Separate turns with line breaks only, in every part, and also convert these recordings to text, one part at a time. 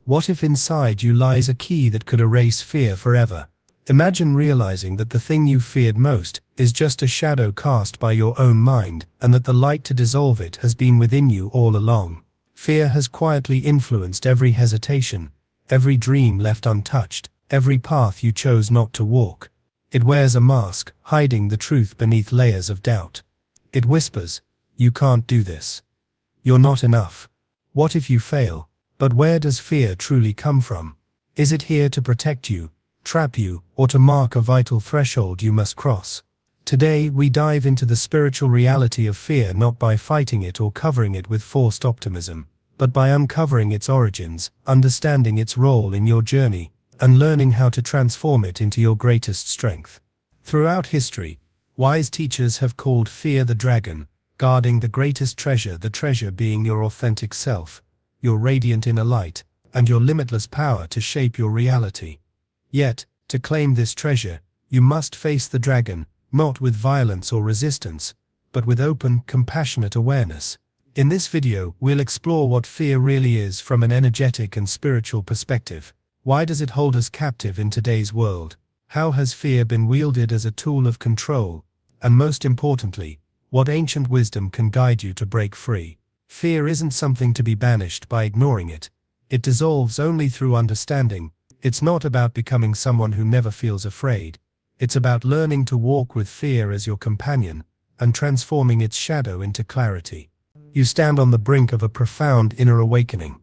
What if inside you lies a key that could erase fear forever? Imagine realizing that the thing you feared most is just a shadow cast by your own mind, and that the light to dissolve it has been within you all along. Fear has quietly influenced every hesitation, every dream left untouched, every path you chose not to walk. It wears a mask, hiding the truth beneath layers of doubt. It whispers, "You can't do this. You're not enough. What if you fail?" But where does fear truly come from? Is it here to protect you, trap you, or to mark a vital threshold you must cross? Today we dive into the spiritual reality of fear, not by fighting it or covering it with forced optimism, but by uncovering its origins, understanding its role in your journey, and learning how to transform it into your greatest strength. Throughout history, wise teachers have called fear the dragon, guarding the greatest treasure, the treasure being your authentic self, your radiant inner light, and your limitless power to shape your reality. Yet, to claim this treasure, you must face the dragon, not with violence or resistance, but with open, compassionate awareness. In this video, we'll explore what fear really is from an energetic and spiritual perspective. Why does it hold us captive in today's world? How has fear been wielded as a tool of control? And most importantly, what ancient wisdom can guide you to break free? Fear isn't something to be banished by ignoring it. It dissolves only through understanding. It's not about becoming someone who never feels afraid. It's about learning to walk with fear as your companion, and transforming its shadow into clarity. You stand on the brink of a profound inner awakening,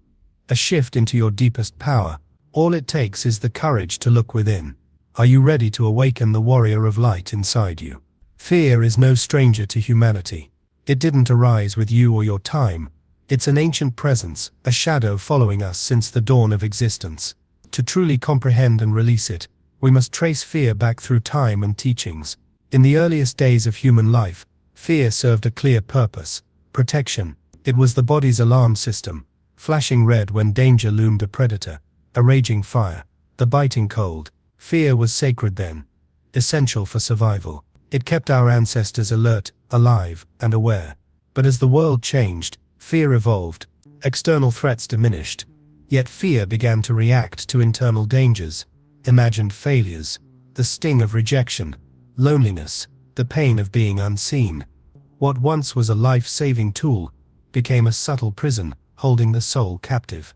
a shift into your deepest power. All it takes is the courage to look within. Are you ready to awaken the warrior of light inside you? Fear is no stranger to humanity. It didn't arise with you or your time. It's an ancient presence, a shadow following us since the dawn of existence. To truly comprehend and release it, we must trace fear back through time and teachings. In the earliest days of human life, fear served a clear purpose: protection. It was the body's alarm system, flashing red when danger loomed, a predator, a raging fire, the biting cold. Fear was sacred then, essential for survival. It kept our ancestors alert, alive, and aware. But as the world changed, fear evolved. External threats diminished. Yet fear began to react to internal dangers, imagined failures, the sting of rejection, loneliness, the pain of being unseen. What once was a life-saving tool became a subtle prison, holding the soul captive.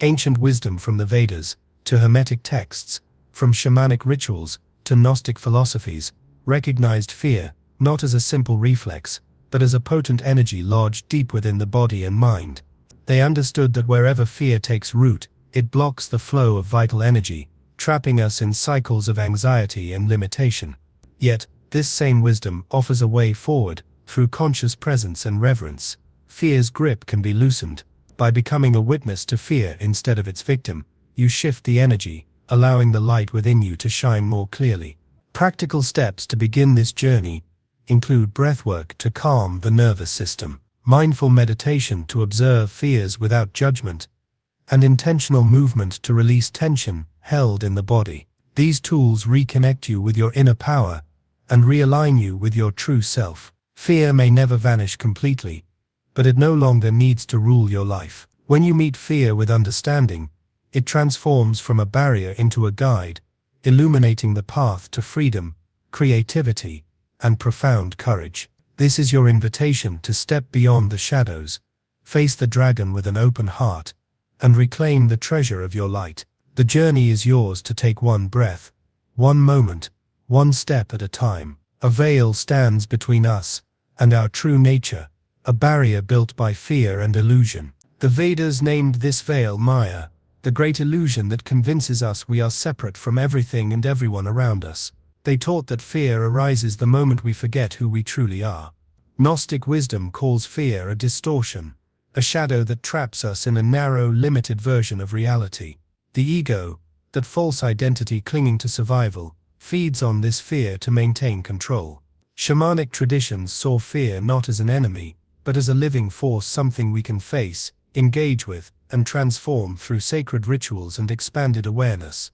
Ancient wisdom from the Vedas to Hermetic texts, from shamanic rituals to Gnostic philosophies, recognized fear not as a simple reflex, but as a potent energy lodged deep within the body and mind. They understood that wherever fear takes root, it blocks the flow of vital energy, trapping us in cycles of anxiety and limitation. Yet, this same wisdom offers a way forward, through conscious presence and reverence. Fear's grip can be loosened. By becoming a witness to fear instead of its victim, you shift the energy, allowing the light within you to shine more clearly. Practical steps to begin this journey include breathwork to calm the nervous system, mindful meditation to observe fears without judgment, and intentional movement to release tension held in the body. These tools reconnect you with your inner power and realign you with your true self. Fear may never vanish completely, but it no longer needs to rule your life. When you meet fear with understanding, it transforms from a barrier into a guide, illuminating the path to freedom, creativity, and profound courage. This is your invitation to step beyond the shadows, face the dragon with an open heart, and reclaim the treasure of your light. The journey is yours to take, one breath, one moment, one step at a time. A veil stands between us and our true nature, a barrier built by fear and illusion. The Vedas named this veil Maya, the great illusion that convinces us we are separate from everything and everyone around us. They taught that fear arises the moment we forget who we truly are. Gnostic wisdom calls fear a distortion, a shadow that traps us in a narrow, limited version of reality. The ego, that false identity clinging to survival, feeds on this fear to maintain control. Shamanic traditions saw fear not as an enemy, but as a living force, something we can face, engage with, and transform through sacred rituals and expanded awareness.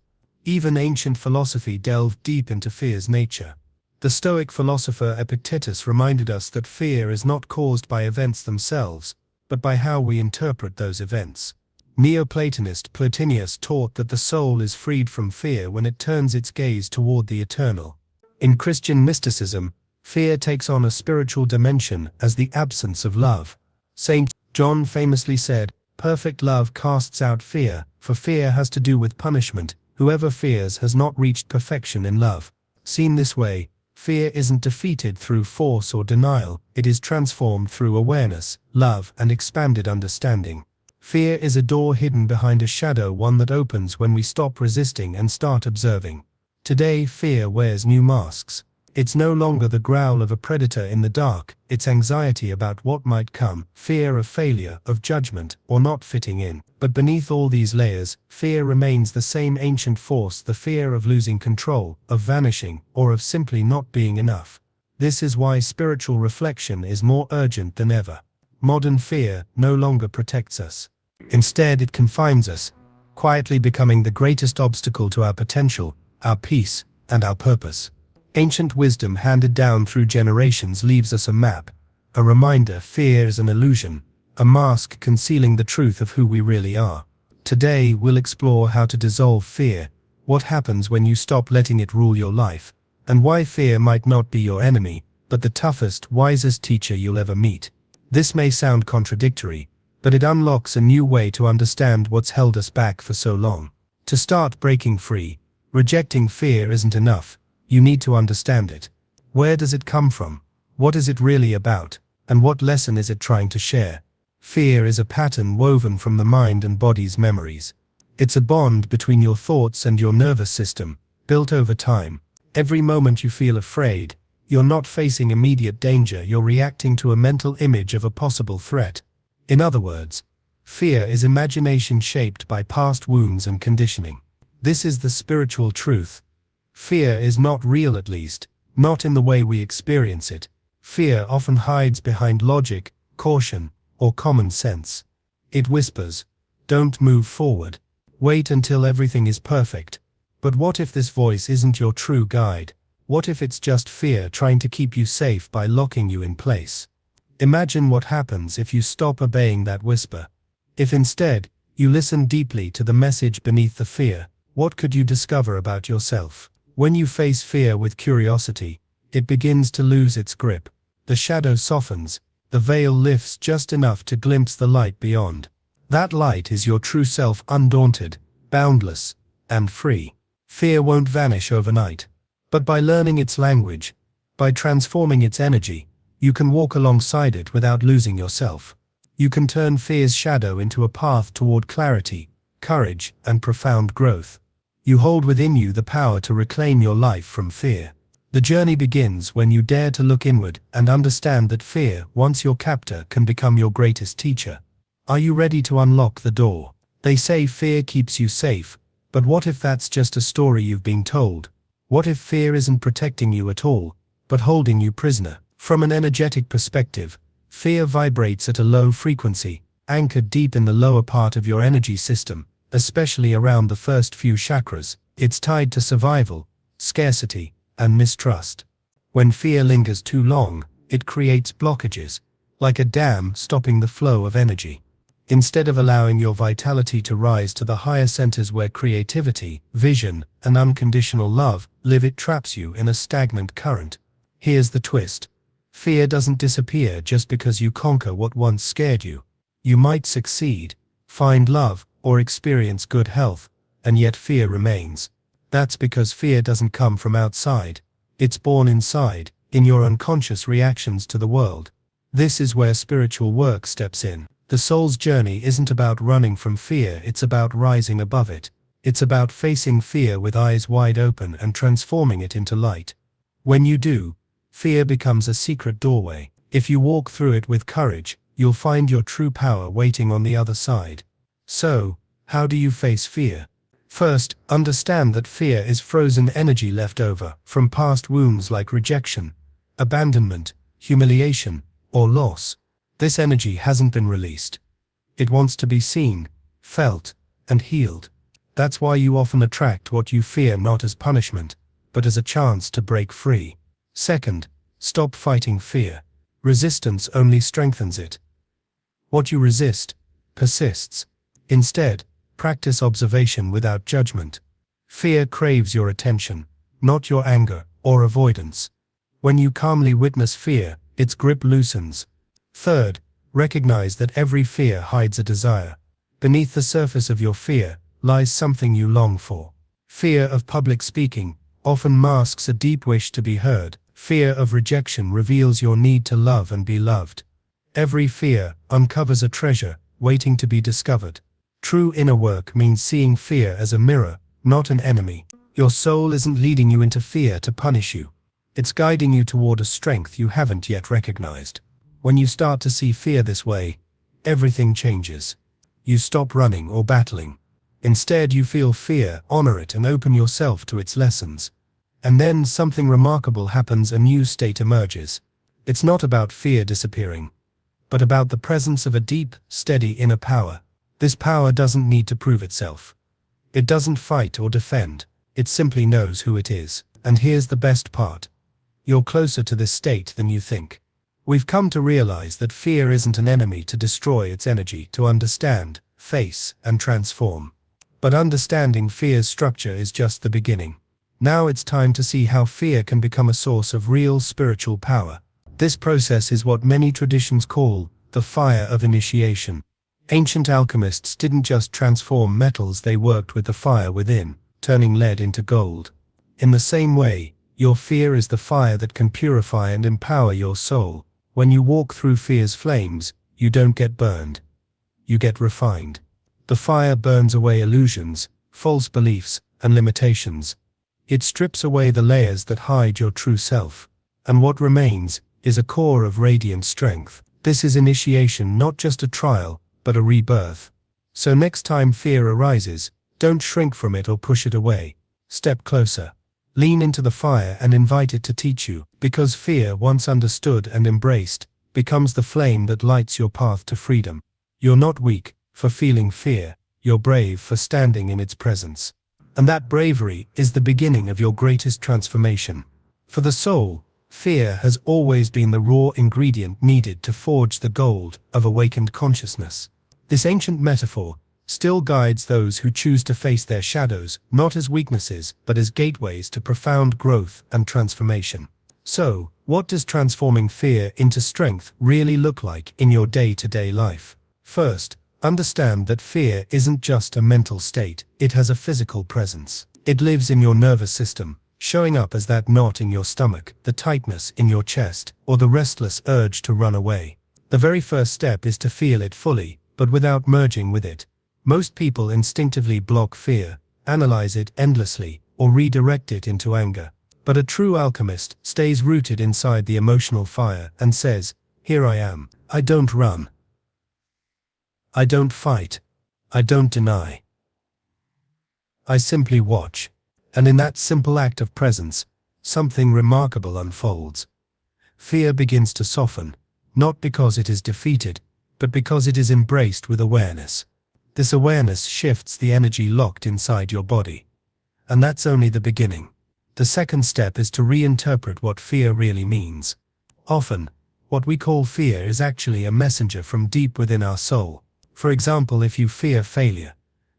Even ancient philosophy delved deep into fear's nature. The Stoic philosopher Epictetus reminded us that fear is not caused by events themselves, but by how we interpret those events. Neoplatonist Plotinus taught that the soul is freed from fear when it turns its gaze toward the eternal. In Christian mysticism, fear takes on a spiritual dimension as the absence of love. St. John famously said, "Perfect love casts out fear, for fear has to do with punishment. Whoever fears has not reached perfection in love." Seen this way, fear isn't defeated through force or denial, it is transformed through awareness, love, and expanded understanding. Fear is a door hidden behind a shadow, one that opens when we stop resisting and start observing. Today, fear wears new masks. It's no longer the growl of a predator in the dark, it's anxiety about what might come, fear of failure, of judgment, or not fitting in. But beneath all these layers, fear remains the same ancient force, the fear of losing control, of vanishing, or of simply not being enough. This is why spiritual reflection is more urgent than ever. Modern fear no longer protects us. Instead, it confines us, quietly becoming the greatest obstacle to our potential, our peace, and our purpose. Ancient wisdom handed down through generations leaves us a map, a reminder: fear is an illusion, a mask concealing the truth of who we really are. Today we'll explore how to dissolve fear, what happens when you stop letting it rule your life, and why fear might not be your enemy, but the toughest, wisest teacher you'll ever meet. This may sound contradictory, but it unlocks a new way to understand what's held us back for so long. To start breaking free, rejecting fear isn't enough. You need to understand it. Where does it come from? What is it really about? And what lesson is it trying to share? Fear is a pattern woven from the mind and body's memories. It's a bond between your thoughts and your nervous system, built over time. Every moment you feel afraid, you're not facing immediate danger, you're reacting to a mental image of a possible threat. In other words, fear is imagination shaped by past wounds and conditioning. This is the spiritual truth. Fear is not real, at least, not in the way we experience it. Fear often hides behind logic, caution, or common sense. It whispers, "Don't move forward. Wait until everything is perfect." But what if this voice isn't your true guide? What if it's just fear trying to keep you safe by locking you in place? Imagine what happens if you stop obeying that whisper. If instead, you listen deeply to the message beneath the fear, what could you discover about yourself? When you face fear with curiosity, it begins to lose its grip. The shadow softens, the veil lifts just enough to glimpse the light beyond. That light is your true self, undaunted, boundless, and free. Fear won't vanish overnight. But by learning its language, by transforming its energy, you can walk alongside it without losing yourself. You can turn fear's shadow into a path toward clarity, courage, and profound growth. You hold within you the power to reclaim your life from fear. The journey begins when you dare to look inward and understand that fear, once your captor, can become your greatest teacher. Are you ready to unlock the door? They say fear keeps you safe, but what if that's just a story you've been told? What if fear isn't protecting you at all, but holding you prisoner? From an energetic perspective, fear vibrates at a low frequency, anchored deep in the lower part of your energy system, especially around the first few chakras. It's tied to survival, scarcity, and mistrust. When fear lingers too long, it creates blockages, like a dam stopping the flow of energy. Instead of allowing your vitality to rise to the higher centers where creativity, vision, and unconditional love live, it traps you in a stagnant current. Here's the twist. Fear doesn't disappear just because you conquer what once scared you. You might succeed, find love, or experience good health, and yet fear remains. That's because fear doesn't come from outside. It's born inside, in your unconscious reactions to the world. This is where spiritual work steps in. The soul's journey isn't about running from fear, it's about rising above it. It's about facing fear with eyes wide open and transforming it into light. When you do, fear becomes a secret doorway. If you walk through it with courage, you'll find your true power waiting on the other side. So, how do you face fear? First, understand that fear is frozen energy left over from past wounds like rejection, abandonment, humiliation, or loss. This energy hasn't been released. It wants to be seen, felt, and healed. That's why you often attract what you fear, not as punishment, but as a chance to break free. Second, stop fighting fear. Resistance only strengthens it. What you resist persists. Instead, practice observation without judgment. Fear craves your attention, not your anger or avoidance. When you calmly witness fear, its grip loosens. Third, recognize that every fear hides a desire. Beneath the surface of your fear lies something you long for. Fear of public speaking often masks a deep wish to be heard. Fear of rejection reveals your need to love and be loved. Every fear uncovers a treasure waiting to be discovered. True inner work means seeing fear as a mirror, not an enemy. Your soul isn't leading you into fear to punish you. It's guiding you toward a strength you haven't yet recognized. When you start to see fear this way, everything changes. You stop running or battling. Instead, you feel fear, honor it, and open yourself to its lessons. And then something remarkable happens. A new state emerges. It's not about fear disappearing, but about the presence of a deep, steady inner power. This power doesn't need to prove itself. It doesn't fight or defend. It simply knows who it is. And here's the best part. You're closer to this state than you think. We've come to realize that fear isn't an enemy to destroy. Its energy to understand, face, and transform. But understanding fear's structure is just the beginning. Now it's time to see how fear can become a source of real spiritual power. This process is what many traditions call the fire of initiation. Ancient alchemists didn't just transform metals, they worked with the fire within, turning lead into gold. In the same way, your fear is the fire that can purify and empower your soul. When you walk through fear's flames, you don't get burned. You get refined. The fire burns away illusions, false beliefs, and limitations. It strips away the layers that hide your true self. And what remains is a core of radiant strength. This is initiation, not just a trial, but a rebirth. So next time fear arises, don't shrink from it or push it away. Step closer. Lean into the fire and invite it to teach you, because fear, once understood and embraced, becomes the flame that lights your path to freedom. You're not weak for feeling fear, you're brave for standing in its presence. And that bravery is the beginning of your greatest transformation. For the soul, fear has always been the raw ingredient needed to forge the gold of awakened consciousness. This ancient metaphor still guides those who choose to face their shadows, not as weaknesses, but as gateways to profound growth and transformation. So, what does transforming fear into strength really look like in your day-to-day life? First, understand that fear isn't just a mental state, it has a physical presence. It lives in your nervous system, showing up as that knot in your stomach, the tightness in your chest, or the restless urge to run away. The very first step is to feel it fully, but without merging with it. Most people instinctively block fear, analyze it endlessly, or redirect it into anger. But a true alchemist stays rooted inside the emotional fire and says, "Here I am. I don't run. I don't fight. I don't deny. I simply watch." And in that simple act of presence, something remarkable unfolds. Fear begins to soften, not because it is defeated, but because it is embraced with awareness. This awareness shifts the energy locked inside your body. And that's only the beginning. The second step is to reinterpret what fear really means. Often, what we call fear is actually a messenger from deep within our soul. For example, if you fear failure,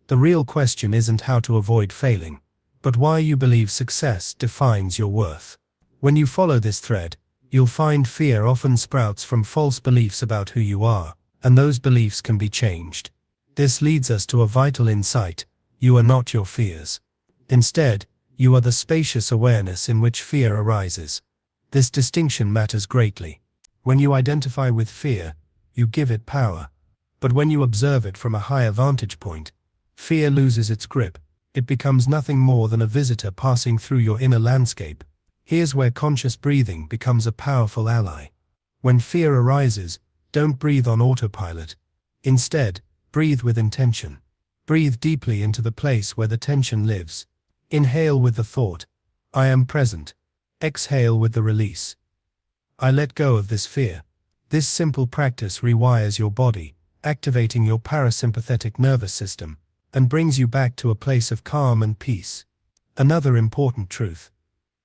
the real question isn't how to avoid failing, but why you believe success defines your worth. When you follow this thread, you'll find fear often sprouts from false beliefs about who you are, and those beliefs can be changed. This leads us to a vital insight: you are not your fears. Instead, you are the spacious awareness in which fear arises. This distinction matters greatly. When you identify with fear, you give it power. But when you observe it from a higher vantage point, fear loses its grip. It becomes nothing more than a visitor passing through your inner landscape. Here's where conscious breathing becomes a powerful ally. When fear arises, don't breathe on autopilot. Instead, breathe with intention. Breathe deeply into the place where the tension lives. Inhale with the thought, "I am present." Exhale with the release, "I let go of this fear." This simple practice rewires your body, activating your parasympathetic nervous system, and brings you back to a place of calm and peace. Another important truth: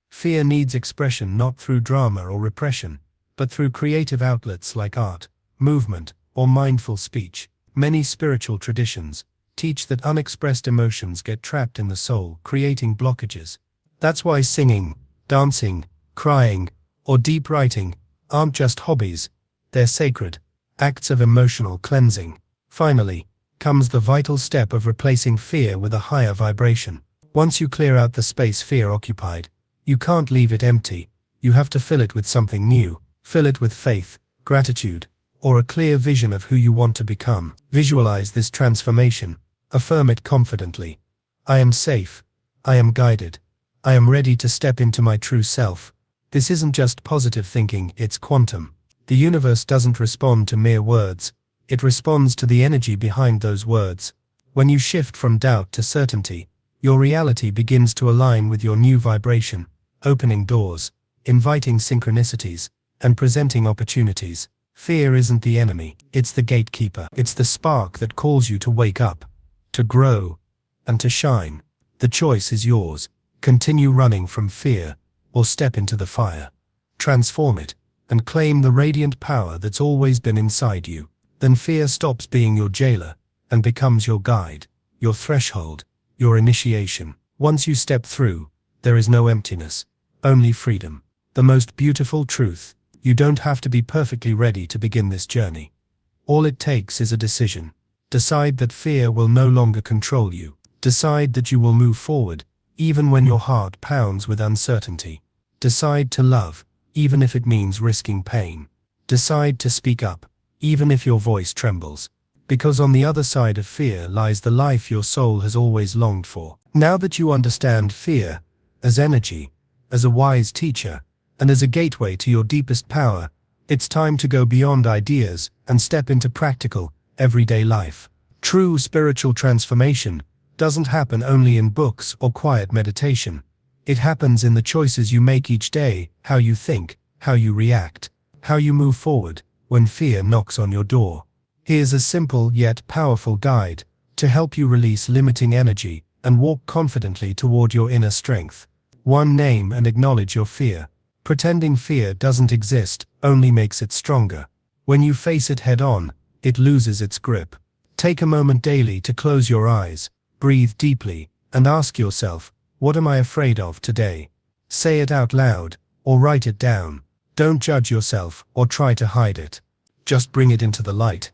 fear needs expression not through drama or repression, but through creative outlets like art, movement, or mindful speech. Many spiritual traditions, teach that unexpressed emotions get trapped in the soul, creating blockages. That's why singing, dancing, crying, or deep writing aren't just hobbies, they're sacred acts of emotional cleansing. Finally, comes the vital step of replacing fear with a higher vibration. Once you clear out the space fear occupied, you can't leave it empty. You have to fill it with something new. Fill it with faith, gratitude, or a clear vision of who you want to become. Visualize this transformation. Affirm it confidently. I am safe. I am guided. I am ready to step into my true self. This isn't just positive thinking, it's quantum. The universe doesn't respond to mere words. It responds to the energy behind those words. When you shift from doubt to certainty, your reality begins to align with your new vibration, opening doors, inviting synchronicities, and presenting opportunities. Fear isn't the enemy, it's the gatekeeper. It's the spark that calls you to wake up, to grow, and to shine. The choice is yours. Continue running from fear, or step into the fire. Transform it, and claim the radiant power that's always been inside you. Then fear stops being your jailer, and becomes your guide, your threshold, your initiation. Once you step through, there is no emptiness, only freedom. The most beautiful truth: you don't have to be perfectly ready to begin this journey. All it takes is a decision. Decide that fear will no longer control you. Decide that you will move forward, even when your heart pounds with uncertainty. Decide to love, even if it means risking pain. Decide to speak up, even if your voice trembles. Because on the other side of fear lies the life your soul has always longed for. Now that you understand fear as energy, as a wise teacher, and as a gateway to your deepest power, it's time to go beyond ideas and step into practical, everyday life. True spiritual transformation doesn't happen only in books or quiet meditation. It happens in the choices you make each day, how you think, how you react, how you move forward when fear knocks on your door. Here's a simple yet powerful guide to help you release limiting energy and walk confidently toward your inner strength. 1. Name and acknowledge your fear. Pretending fear doesn't exist only makes it stronger. When you face it head on, it loses its grip. Take a moment daily to close your eyes, breathe deeply, and ask yourself, what am I afraid of today? Say it out loud, or write it down. Don't judge yourself or try to hide it. Just bring it into the light.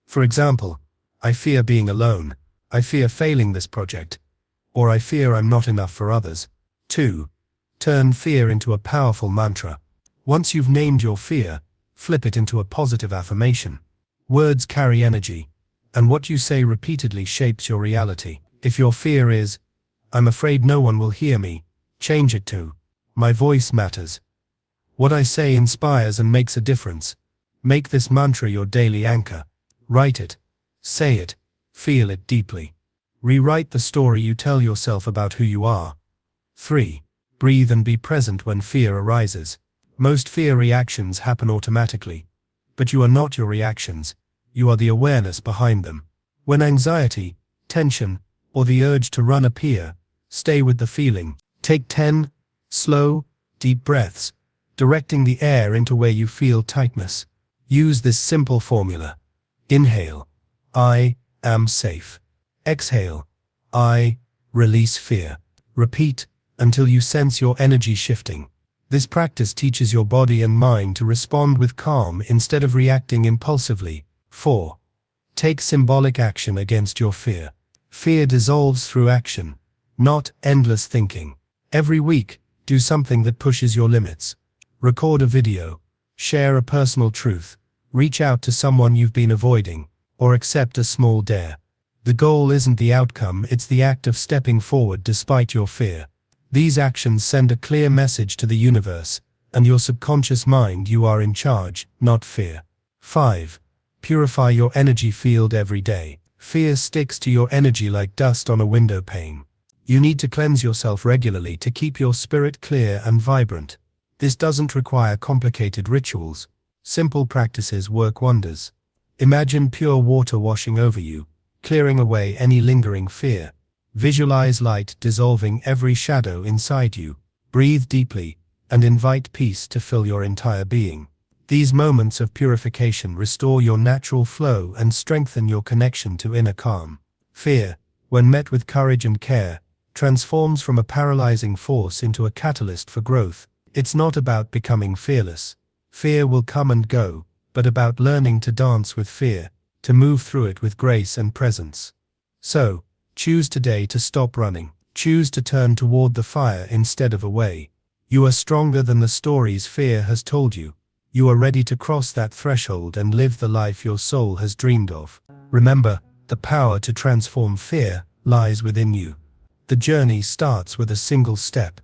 For example, I fear being alone. I fear failing this project. Or I fear I'm not enough for others. 2. Turn fear into a powerful mantra. Once you've named your fear, flip it into a positive affirmation. Words carry energy, and what you say repeatedly shapes your reality. If your fear is, I'm afraid no one will hear me, change it to, my voice matters. What I say inspires and makes a difference. Make this mantra your daily anchor. Write it, say it, feel it deeply. Rewrite the story you tell yourself about who you are. 3. Breathe and be present when fear arises. Most fear reactions happen automatically, but you are not your reactions. You are the awareness behind them. When anxiety, tension, or the urge to run appear, stay with the feeling. Take 10 slow, deep breaths, directing the air into where you feel tightness. Use this simple formula. Inhale, I am safe. Exhale, I release fear. Repeat until you sense your energy shifting. This practice teaches your body and mind to respond with calm instead of reacting impulsively. 4. Take symbolic action against your fear. Fear dissolves through action, not endless thinking. Every week, do something that pushes your limits. Record a video, share a personal truth, reach out to someone you've been avoiding, or accept a small dare. The goal isn't the outcome, it's the act of stepping forward despite your fear. These actions send a clear message to the universe and your subconscious mind: you are in charge, not fear. 5. Purify your energy field every day. Fear sticks to your energy like dust on a window pane. You need to cleanse yourself regularly to keep your spirit clear and vibrant. This doesn't require complicated rituals. Simple practices work wonders. Imagine pure water washing over you, clearing away any lingering fear. Visualize light dissolving every shadow inside you. Breathe deeply and invite peace to fill your entire being. These moments of purification restore your natural flow and strengthen your connection to inner calm. Fear, when met with courage and care, transforms from a paralyzing force into a catalyst for growth. It's not about becoming fearless. Fear will come and go, but about learning to dance with fear, to move through it with grace and presence. So, choose today to stop running. Choose to turn toward the fire instead of away. You are stronger than the stories fear has told you. You are ready to cross that threshold and live the life your soul has dreamed of. Remember, the power to transform fear lies within you. The journey starts with a single step,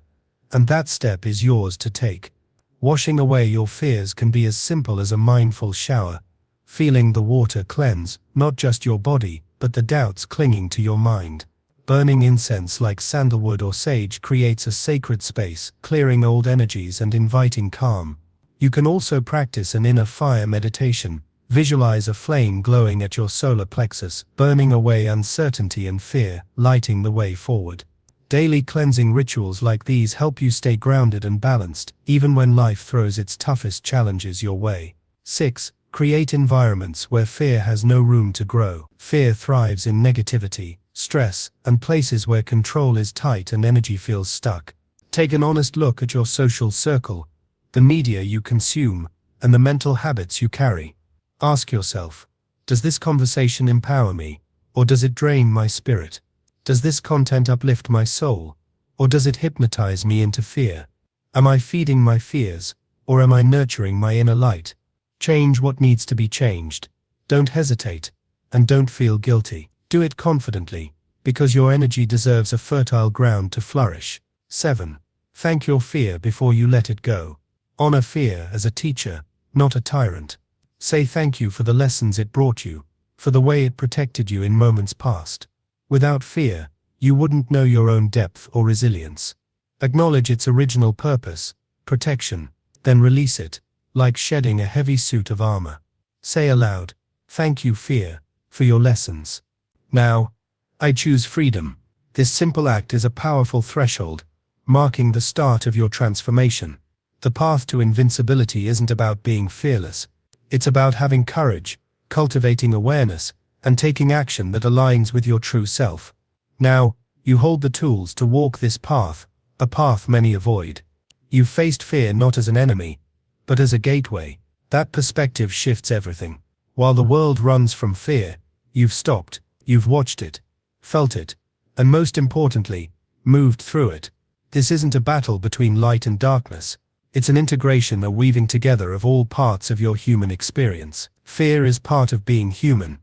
and that step is yours to take. Washing away your fears can be as simple as a mindful shower, feeling the water cleanse, not just your body, but the doubts clinging to your mind. Burning incense like sandalwood or sage creates a sacred space, clearing old energies and inviting calm. You can also practice an inner fire meditation. Visualize a flame glowing at your solar plexus, burning away uncertainty and fear, lighting the way forward. Daily cleansing rituals like these help you stay grounded and balanced, even when life throws its toughest challenges your way. 6. Create environments where fear has no room to grow. Fear thrives in negativity, stress, and places where control is tight and energy feels stuck. Take an honest look at your social circle, the media you consume, and the mental habits you carry. Ask yourself, does this conversation empower me, or does it drain my spirit? Does this content uplift my soul, or does it hypnotize me into fear? Am I feeding my fears, or am I nurturing my inner light? Change what needs to be changed. Don't hesitate, and don't feel guilty. Do it confidently, because your energy deserves a fertile ground to flourish. 7. Thank your fear before you let it go. Honor fear as a teacher, not a tyrant. Say thank you for the lessons it brought you, for the way it protected you in moments past. Without fear, you wouldn't know your own depth or resilience. Acknowledge its original purpose, protection, then release it, like shedding a heavy suit of armor. Say aloud, thank you fear, for your lessons. Now, I choose freedom. This simple act is a powerful threshold, marking the start of your transformation. The path to invincibility isn't about being fearless. It's about having courage, cultivating awareness, and taking action that aligns with your true self. Now, you hold the tools to walk this path, a path many avoid. You've faced fear not as an enemy, but as a gateway. That perspective shifts everything. While the world runs from fear, you've stopped, you've watched it, felt it, and most importantly, moved through it. This isn't a battle between light and darkness. It's an integration, a weaving together of all parts of your human experience. Fear is part of being human.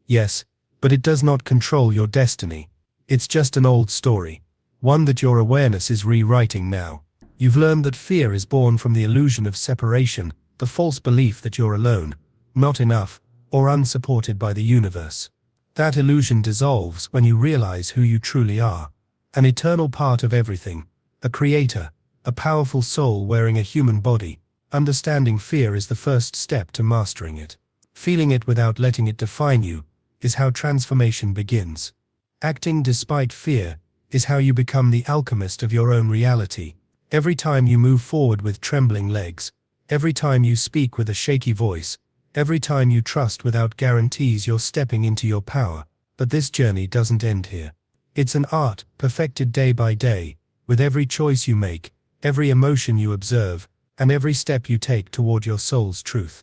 Yes, but it does not control your destiny. It's just an old story, one that your awareness is rewriting now. You've learned that fear is born from the illusion of separation, the false belief that you're alone, not enough, or unsupported by the universe. That illusion dissolves when you realize who you truly are, an eternal part of everything, a creator, a powerful soul wearing a human body. Understanding fear is the first step to mastering it. Feeling it without letting it define you is how transformation begins. Acting despite fear is how you become the alchemist of your own reality. Every time you move forward with trembling legs, every time you speak with a shaky voice, every time you trust without guarantees, you're stepping into your power. But this journey doesn't end here. It's an art, perfected day by day, with every choice you make, every emotion you observe, and every step you take toward your soul's truth.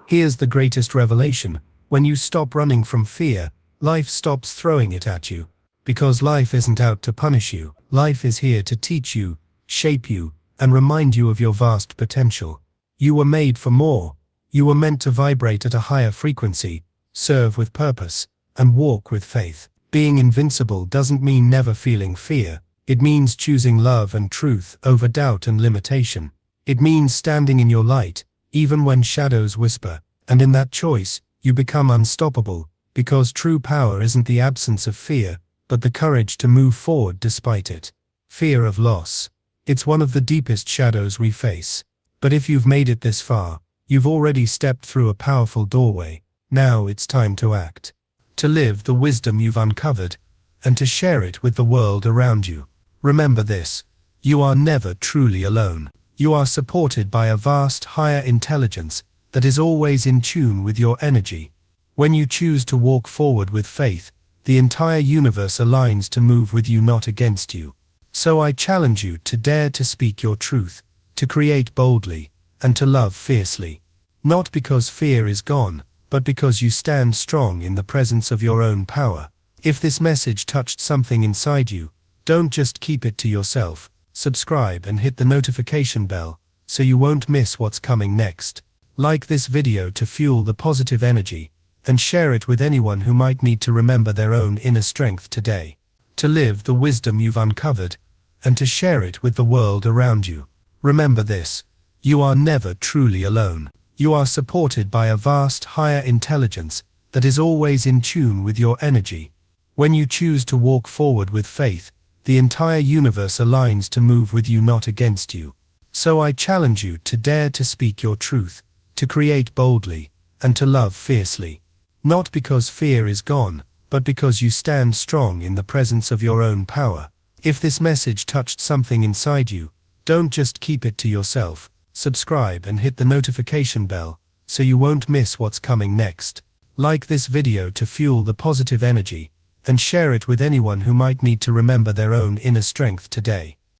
Here's the greatest revelation. When you stop running from fear, life stops throwing it at you. Because life isn't out to punish you. Life is here to teach you, shape you, and remind you of your vast potential. You were made for more. You were meant to vibrate at a higher frequency, serve with purpose, and walk with faith. Being invincible doesn't mean never feeling fear. It means choosing love and truth over doubt and limitation. It means standing in your light, even when shadows whisper. And in that choice, you become unstoppable, because true power isn't the absence of fear, but the courage to move forward despite it. Fear of loss. It's one of the deepest shadows we face. But if you've made it this far, you've already stepped through a powerful doorway. Now it's time to act. To live the wisdom you've uncovered, and to share it with the world around you. Remember this: you are never truly alone. You are supported by a vast higher intelligence, that is always in tune with your energy. When you choose to walk forward with faith, the entire universe aligns to move with you, not against you. So I challenge you to dare to speak your truth, to create boldly, and to love fiercely. Not because fear is gone, but because you stand strong in the presence of your own power. If this message touched something inside you, don't just keep it to yourself. Subscribe and hit the notification bell, so you won't miss what's coming next. Like this video to fuel the positive energy, and share it with anyone who might need to remember their own inner strength today. To live the wisdom you've uncovered, and to share it with the world around you. Remember this: you are never truly alone. You are supported by a vast higher intelligence that is always in tune with your energy. When you choose to walk forward with faith, the entire universe aligns to move with you, not against you. So I challenge you to dare to speak your truth, to create boldly, and to love fiercely. Not because fear is gone, but because you stand strong in the presence of your own power. If this message touched something inside you, don't just keep it to yourself. Subscribe and hit the notification bell, so you won't miss what's coming next. Like this video to fuel the positive energy, and share it with anyone who might need to remember their own inner strength today.